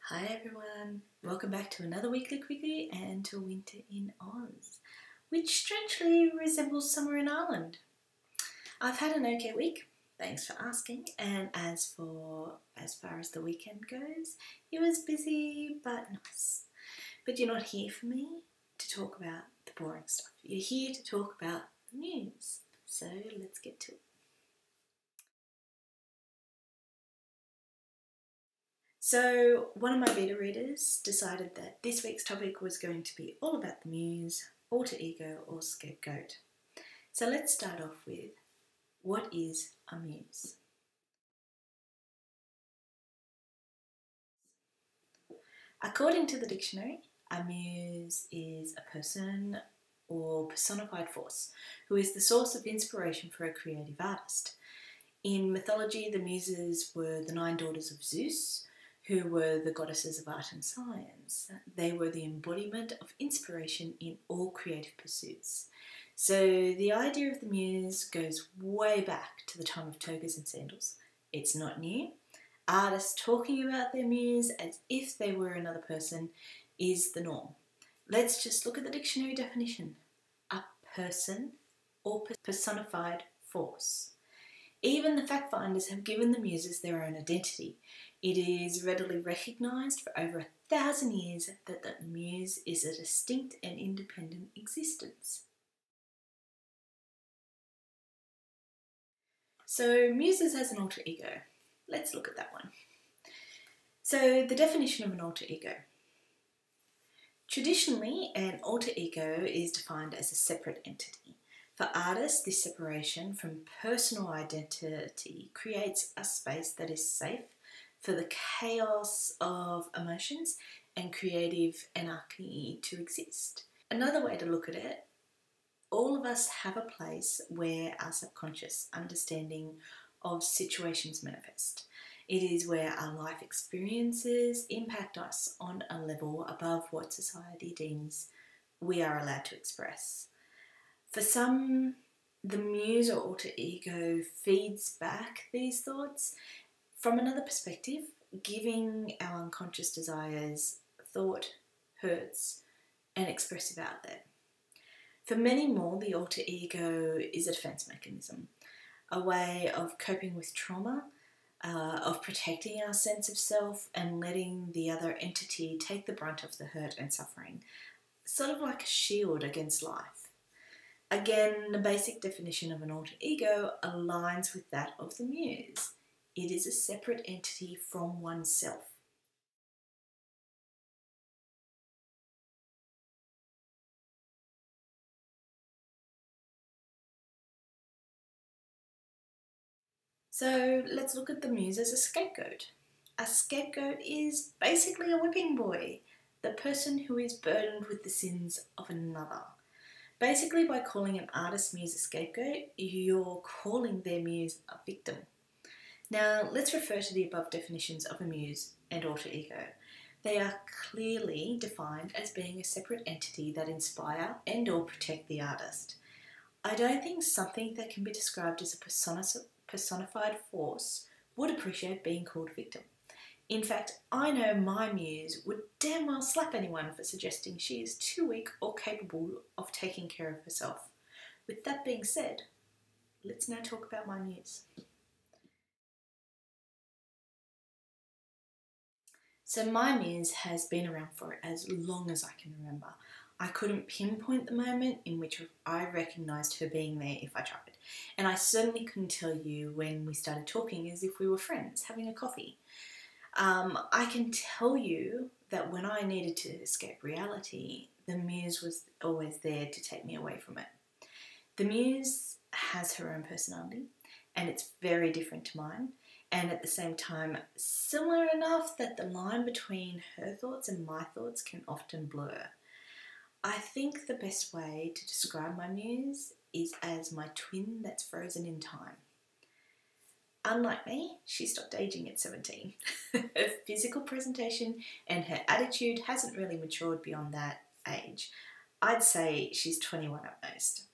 Hi everyone, welcome back to another Weekly Quickie and to Winter in Oz, which strangely resembles summer in Ireland. I've had an okay week, thanks for asking, and as far as the weekend goes, it was busy but nice. But you're not here for me to talk about the boring stuff, you're here to talk about the news, so let's get to it. So one of my beta readers decided that this week's topic was going to be all about the Muse, alter ego or scapegoat. So let's start off with, what is a Muse? According to the dictionary, a Muse is a person or personified force who is the source of inspiration for a creative artist. In mythology, the Muses were the 9 daughters of Zeus, who were the goddesses of art and science. They were the embodiment of inspiration in all creative pursuits. So the idea of the Muse goes way back to the time of togas and sandals. It's not new. Artists talking about their Muse as if they were another person is the norm. Let's just look at the dictionary definition. A person or personified force. Even the fact finders have given the Muses their own identity. It is readily recognised for over 1,000 years that the Muse is a distinct and independent existence. So Muses as an alter ego. Let's look at that one. So the definition of an alter ego. Traditionally, an alter ego is defined as a separate entity. For artists, this separation from personal identity creates a space that is safe for the chaos of emotions and creative anarchy to exist. Another way to look at it, all of us have a place where our subconscious understanding of situations manifest. It is where our life experiences impact us on a level above what society deems we are allowed to express. For some, the Muse or alter ego feeds back these thoughts from another perspective, giving our unconscious desires thought, hurts, and expressive outlet. For many more, the alter ego is a defense mechanism, a way of coping with trauma, of protecting our sense of self and letting the other entity take the brunt of the hurt and suffering, sort of like a shield against life. Again, the basic definition of an alter ego aligns with that of the Muse. It is a separate entity from oneself. So let's look at the Muse as a scapegoat. A scapegoat is basically a whipping boy, the person who is burdened with the sins of another. Basically, by calling an artist's Muse a scapegoat, you're calling their Muse a victim. Now, let's refer to the above definitions of a Muse and alter ego. They are clearly defined as being a separate entity that inspire and or protect the artist. I don't think something that can be described as a personified force would appreciate being called a victim. In fact, I know my Muse would damn well slap anyone for suggesting she is too weak or capable of taking care of herself. With that being said, let's now talk about my Muse. So my Muse has been around for as long as I can remember. I couldn't pinpoint the moment in which I recognised her being there if I tried. And I certainly couldn't tell you when we started talking as if we were friends, having a coffee. I can tell you that when I needed to escape reality, the Muse was always there to take me away from it. The Muse has her own personality, and it's very different to mine, and at the same time similar enough that the line between her thoughts and my thoughts can often blur. I think the best way to describe my Muse is as my twin that's frozen in time. Unlike me, she stopped aging at 17. Her physical presentation and her attitude hasn't really matured beyond that age. I'd say she's 21 at most.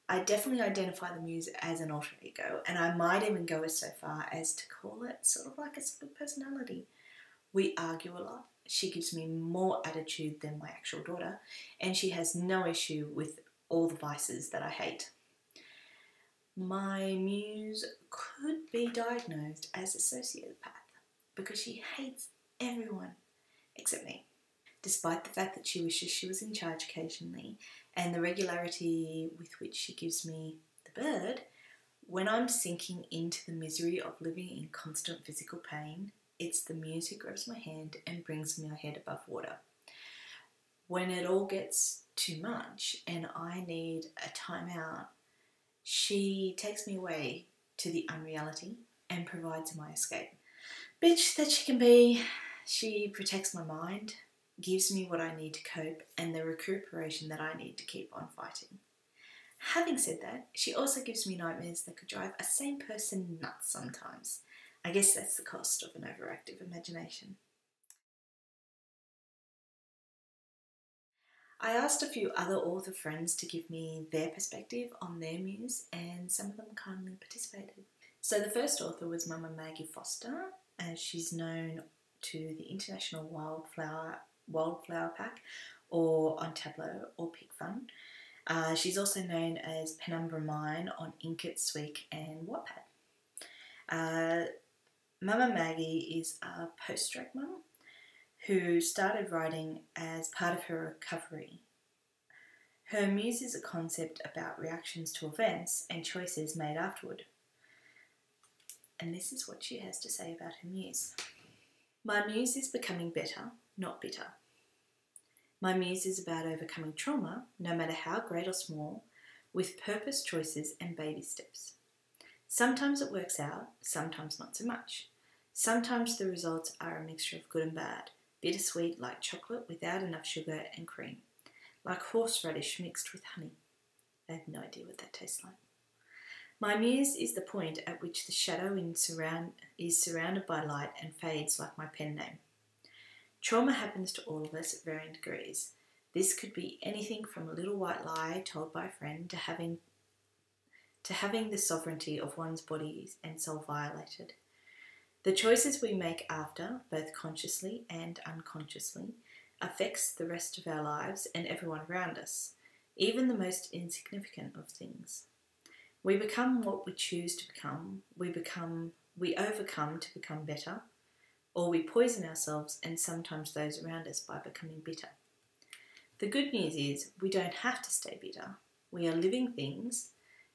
I definitely identify the Muse as an alter ego, and I might even go so far as to call it sort of like a split personality. We argue a lot. She gives me more attitude than my actual daughter, and she has no issue with all the vices that I hate. My muse could be diagnosed as a sociopath because she hates everyone except me. Despite the fact that she wishes she was in charge occasionally and the regularity with which she gives me the bird, when I'm sinking into the misery of living in constant physical pain, it's the muse who grabs my hand and brings my head above water. When it all gets too much and I need a timeout, she takes me away to the unreality and provides my escape. Bitch that she can be, she protects my mind, gives me what I need to cope and the recuperation that I need to keep on fighting. Having said that, she also gives me nightmares that could drive a sane person nuts sometimes. I guess that's the cost of an overactive imagination. I asked a few other author friends to give me their perspective on their muse, and some of them kindly participated. So the first author was Mama Maggie Foster, as she's known to the International Wildflower Pack, or on Tableau or Pick Fun. She's also known as Penumbra Mine on Inkit, Sweek and Wattpad. Mama Maggie is a post-stroke mum who started writing as part of her recovery. Her muse is a concept about reactions to events and choices made afterward. And this is what she has to say about her muse. My muse is becoming better, not bitter. My muse is about overcoming trauma, no matter how great or small, with purpose, choices and baby steps. Sometimes it works out, sometimes not so much. Sometimes the results are a mixture of good and bad, bittersweet like chocolate without enough sugar and cream, like horseradish mixed with honey. I have no idea what that tastes like. My muse is the point at which the shadow is surrounded by light and fades like my pen name. Trauma happens to all of us at varying degrees. This could be anything from a little white lie told by a friend to having the sovereignty of one's body and soul violated. The choices we make after, both consciously and unconsciously, affects the rest of our lives and everyone around us, even the most insignificant of things. We become what we choose to become. We overcome to become better, or we poison ourselves and sometimes those around us by becoming bitter. The good news is we don't have to stay bitter. We are living things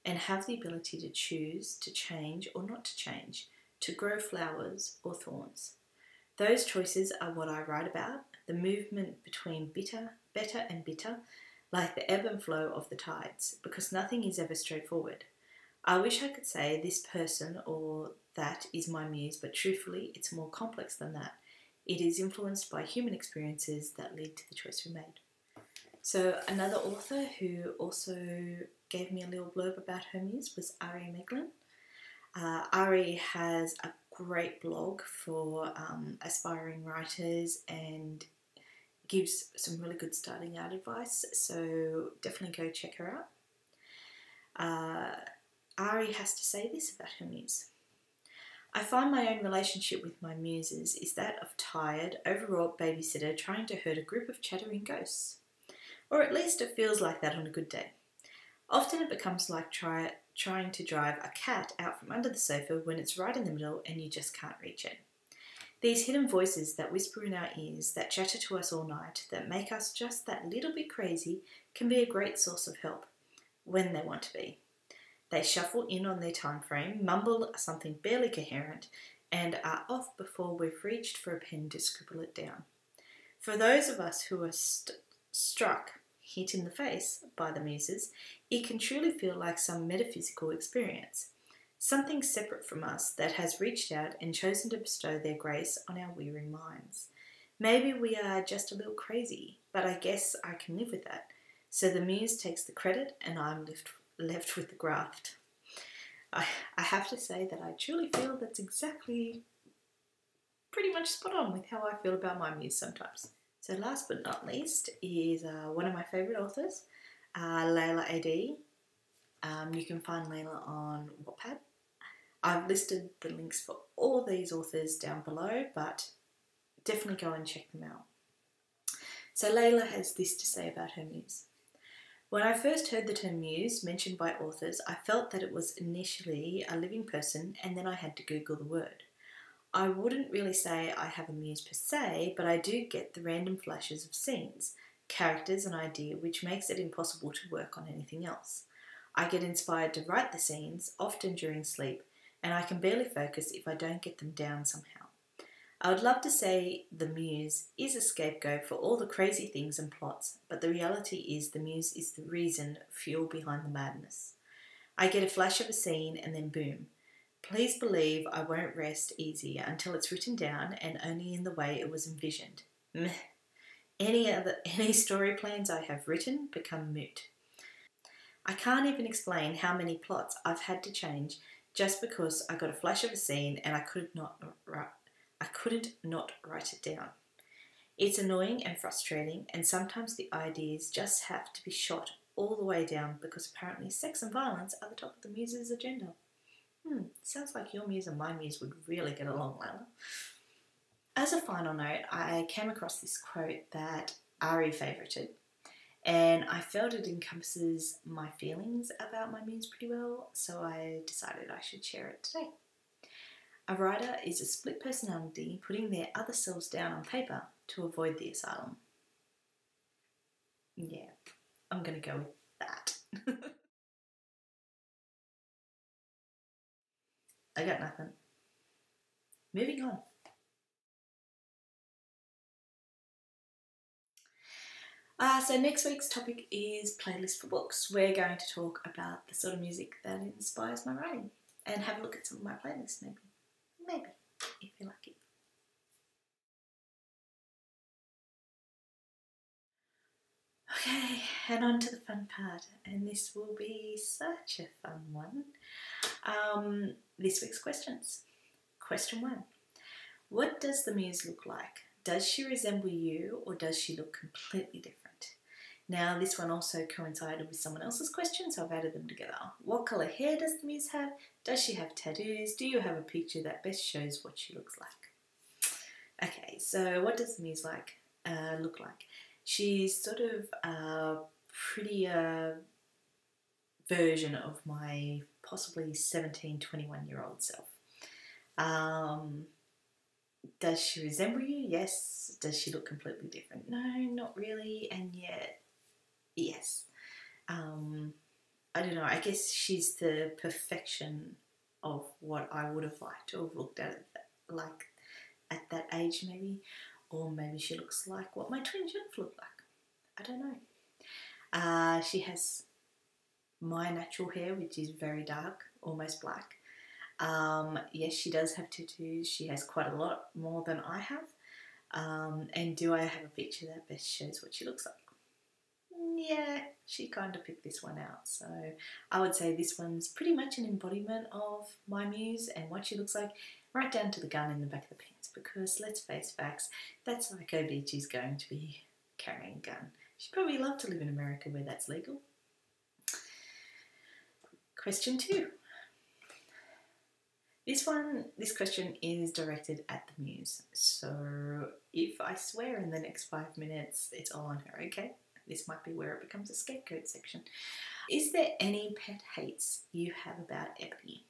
and have the ability to choose to change or not to change, to grow flowers or thorns. Those choices are what I write about, the movement between better and bitter, like the ebb and flow of the tides, because nothing is ever straightforward. I wish I could say this person or that is my muse, but truthfully, it's more complex than that. It is influenced by human experiences that lead to the choice we made. So another author who also gave me a little blurb about her muse was Ari Meghlen. Ari has a great blog for aspiring writers and gives some really good starting out advice, so definitely go check her out. Ari has to say this about her muse. I find my own relationship with my muses is that of tired, overwrought babysitter trying to herd a group of chattering ghosts. Or at least it feels like that on a good day. Often it becomes like trying to drive a cat out from under the sofa when it's right in the middle and you just can't reach it. These hidden voices that whisper in our ears, that chatter to us all night, that make us just that little bit crazy, can be a great source of help when they want to be. They shuffle in on their time frame, mumble something barely coherent, and are off before we've reached for a pen to scribble it down. For those of us who are hit in the face by the muses, it can truly feel like some metaphysical experience, something separate from us that has reached out and chosen to bestow their grace on our weary minds. Maybe we are just a little crazy, but I guess I can live with that. So the muse takes the credit and I'm left with the graft. I have to say that I truly feel that's exactly pretty much spot on with how I feel about my muse sometimes. So last but not least is one of my favourite authors, Layla-A-D. You can find Layla on Wattpad. I've listed the links for all these authors down below, but definitely go and check them out. So Layla has this to say about her muse. When I first heard the term muse mentioned by authors, I felt that it was initially a living person, and then I had to Google the word. I wouldn't really say I have a muse per se, but I do get the random flashes of scenes, characters and idea, which makes it impossible to work on anything else. I get inspired to write the scenes, often during sleep, and I can barely focus if I don't get them down somehow. I would love to say the muse is a scapegoat for all the crazy things and plots, but the reality is the muse is the reason, fuel behind the madness. I get a flash of a scene and then boom. Please believe I won't rest easy until it's written down and only in the way it was envisioned. Meh. Any story plans I have written become moot. I can't even explain how many plots I've had to change just because I got a flash of a scene and I couldn't not write it down. It's annoying and frustrating, and sometimes the ideas just have to be shot all the way down because apparently sex and violence are the top of the muse's agenda. Sounds like your muse and my muse would really get along, Layla. As a final note, I came across this quote that Ari favourited, and I felt it encompasses my feelings about my muse pretty well, so I decided I should share it today. A writer is a split personality putting their other selves down on paper to avoid the asylum. Yeah, I'm going to go with that. I got nothing. Moving on. So next week's topic is playlist for books. We're going to talk about the sort of music that inspires my writing and have a look at some of my playlists maybe, if you're lucky. Okay, and on to the fun part, and this will be such a fun one. This week's questions. Question 1. What does the muse look like? Does she resemble you, or does she look completely different? Now, this one also coincided with someone else's question, so I've added them together. What colour hair does the muse have? Does she have tattoos? Do you have a picture that best shows what she looks like? Okay, so what does the muse look like? She's sort of a prettier version of my possibly 17, 21-year-old self. Does she resemble you? Yes. Does she look completely different? No, not really, and yet, yes. I don't know, I guess she's the perfection of what I would have liked to have looked at that age maybe, or maybe she looks like what my twin should have looked like. I don't know. She has my natural hair, which is very dark, almost black. Yes, she does have tattoos. She has quite a lot more than I have. And do I have a picture that best shows what she looks like? Yeah, she kind of picked this one out. So I would say this one's pretty much an embodiment of my muse and what she looks like, right down to the gun in the back of the pants, because let's face facts, that psycho bitch is going to be carrying a gun. She'd probably love to live in America where that's legal. Question 2. This question is directed at the muse. So if I swear in the next 5 minutes, it's all on her, okay? This might be where it becomes a scapegoat section. Is there any pet hates you have about Ebony?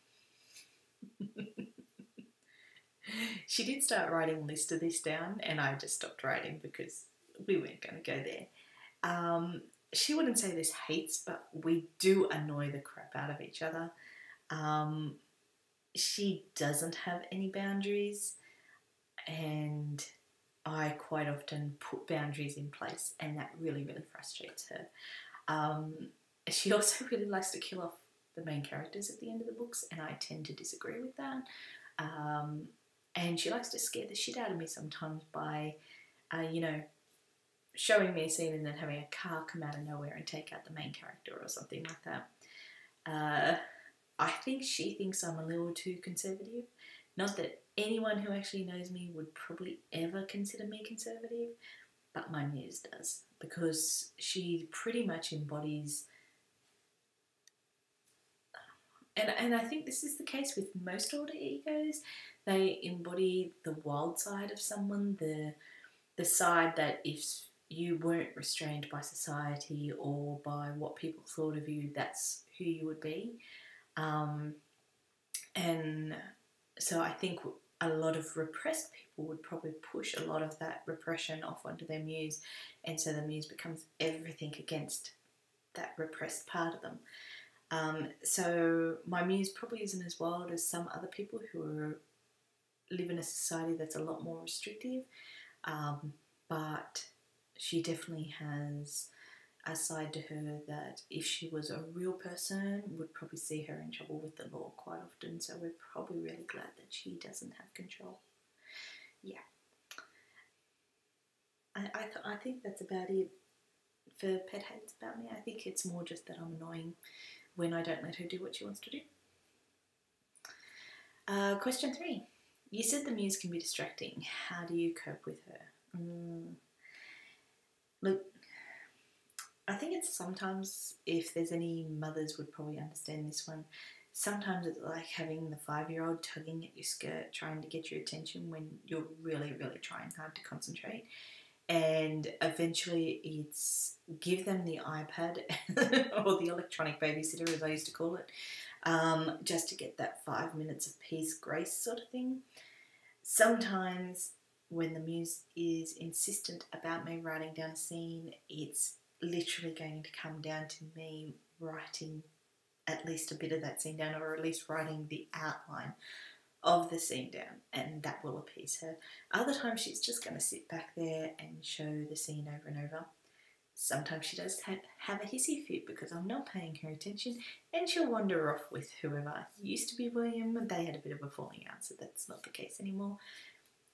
She did start writing a list of this down, and I just stopped writing because we weren't going to go there. She wouldn't say there's hates, but we do annoy the crap out of each other. She doesn't have any boundaries, and I quite often put boundaries in place, and that really, really frustrates her. She also really likes to kill off the main characters at the end of the books, and I tend to disagree with that. And she likes to scare the shit out of me sometimes by, showing me a scene and then having a car come out of nowhere and take out the main character or something like that. I think she thinks I'm a little too conservative. Not that anyone who actually knows me would probably ever consider me conservative, but my muse does, because she pretty much embodies And I think this is the case with most alter egos. They embody the wild side of someone, the side that if you weren't restrained by society or by what people thought of you, that's who you would be. And so I think a lot of repressed people would probably push a lot of that repression off onto their muse, and so the muse becomes everything against that repressed part of them. So my muse probably isn't as wild as some other people who live in a society that's a lot more restrictive, but she definitely has a side to her that if she was a real person would probably see her in trouble with the law quite often, so we're probably really glad that she doesn't have control. Yeah. I think that's about it for pet hates about me. I think it's more just that I'm annoying when I don't let her do what she wants to do. Question 3. You said the muse can be distracting. How do you cope with her? Look, I think it's sometimes, if there's any mothers would probably understand this one, sometimes it's like having the 5-year-old tugging at your skirt trying to get your attention when you're really, really trying hard to concentrate. And eventually it's give them the iPad or the electronic babysitter, as I used to call it, just to get that 5 minutes of peace, grace sort of thing. Sometimes when the muse is insistent about me writing down a scene, it's literally going to come down to me writing at least a bit of that scene down, or at least writing the outline of the scene down, and that will appease her. Other times she's just going to sit back there and show the scene over and over. Sometimes she does have a hissy fit because I'm not paying her attention, and she'll wander off with whoever. Used to be William, and they had a bit of a falling out, so that's not the case anymore.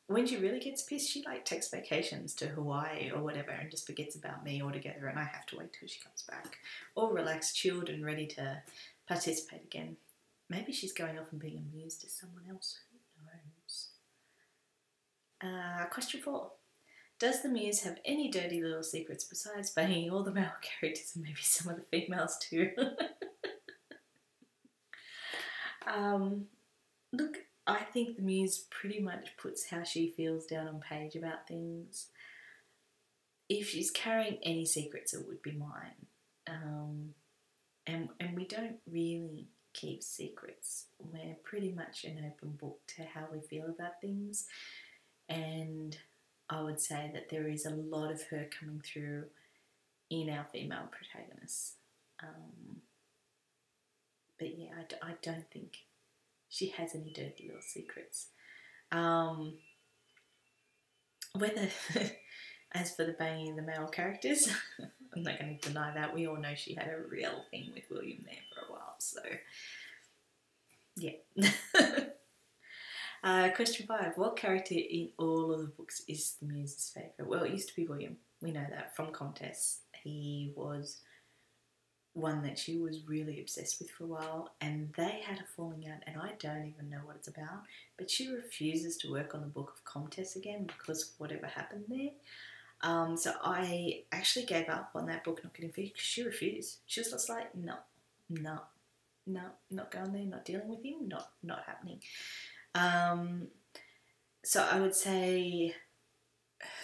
When she really gets pissed, she like takes vacations to Hawaii or whatever and just forgets about me altogether, and I have to wait till she comes back, all relaxed, chilled and ready to participate again. Maybe she's going off and being amused to someone else. Who knows? Question 4. Does the muse have any dirty little secrets besides banging all the male characters and maybe some of the females too? Look, I think the muse pretty much puts how she feels down on page about things. If she's carrying any secrets, it would be mine. And we don't really keep secrets. We're pretty much an open book to how we feel about things, and I would say that there is a lot of her coming through in our female protagonists. But yeah, I don't think she has any dirty little secrets. Whether, as for the banging of the male characters, I'm not going to deny that. We all know she had a real thing with William there for a while, so yeah. Question 5. What character in all of the books is the muse's favourite? Well, it used to be William. We know that from contests. He was one that she was really obsessed with for a while, and they had a falling out, and I don't even know what it's about, but she refuses to work on the Book of Comtesse again because of whatever happened there. So I actually gave up on that book, not getting finished, because she refused. She was just like, no, not going there, not dealing with him, not happening. So I would say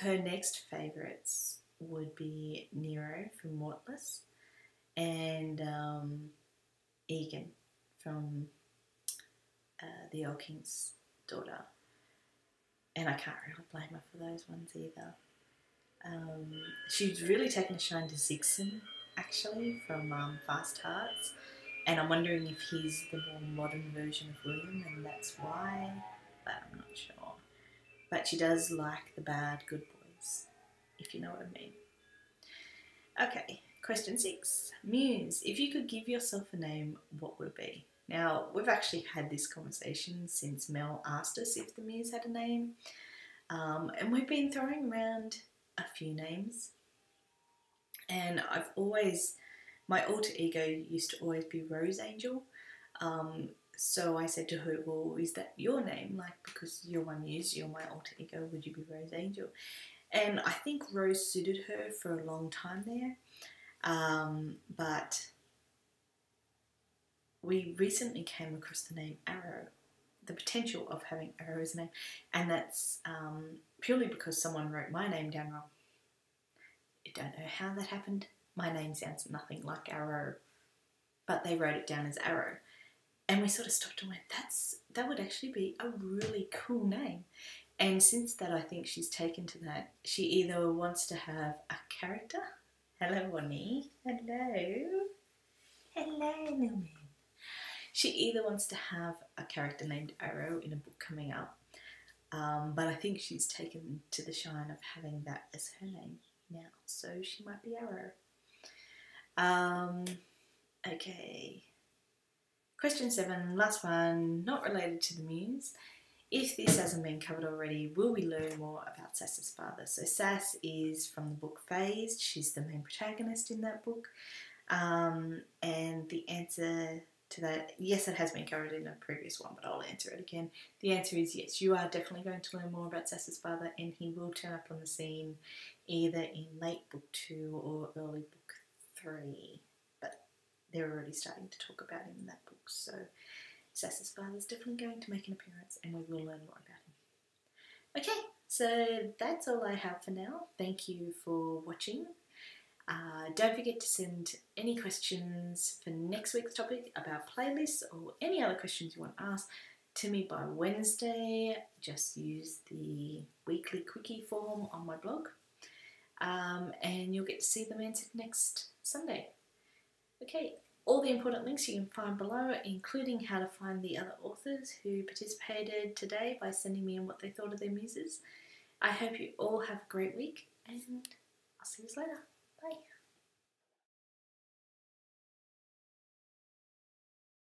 her next favourites would be Nero from Mortless and Egan from The Old King's Daughter. And I can't really blame her for those ones either. She's really taken a shine to Zixon, actually, from Fast Hearts. And I'm wondering if he's the more modern version of William, and that's why, but I'm not sure. But she does like the bad good boys, if you know what I mean. Okay, question 6. Muse, if you could give yourself a name, what would it be? Now, we've actually had this conversation since Mel asked us if the Muse had a name. And we've been throwing around a few names. And my alter ego used to always be Rose Angel. So I said to her, well, is that your name? Like, because you're my muse, you're my alter ego, would you be Rose Angel? And I think Rose suited her for a long time there. But we recently came across the name Arrow, the potential of having Arrow as a name, and that's purely because someone wrote my name down wrong. I don't know how that happened. My name sounds nothing like Arrow, but they wrote it down as Arrow. And we sort of stopped and went, that would actually be a really cool name. And since that, I think she's taken to that. She either wants to have a character. Hello, Bonnie. Hello. Hello, little man. She either wants to have a character named Arrow in a book coming up, but I think she's taken to the shine of having that as her name now. So she might be Arrow. Okay. Question 7, last one, not related to the Muse. If this hasn't been covered already, will we learn more about Sass's father? So Sass is from the book Phased. She's the main protagonist in that book. And the answer to that, yes, it has been covered in a previous one, but I'll answer it again. The answer is yes, you are definitely going to learn more about Sass's father, and he will turn up on the scene either in late book 2 or early book 3. But they're already starting to talk about him in that book, so Sass's father is definitely going to make an appearance, and we will learn more about him. Okay, so that's all I have for now. Thank you for watching. Don't forget to send any questions for next week's topic about playlists or any other questions you want to ask to me by Wednesday. Just use the Weekly Quickie form on my blog, and you'll get to see them answered next Sunday. Okay, all the important links you can find below, including how to find the other authors who participated today by sending me in what they thought of their muses. I hope you all have a great week, and I'll see you later. Bye.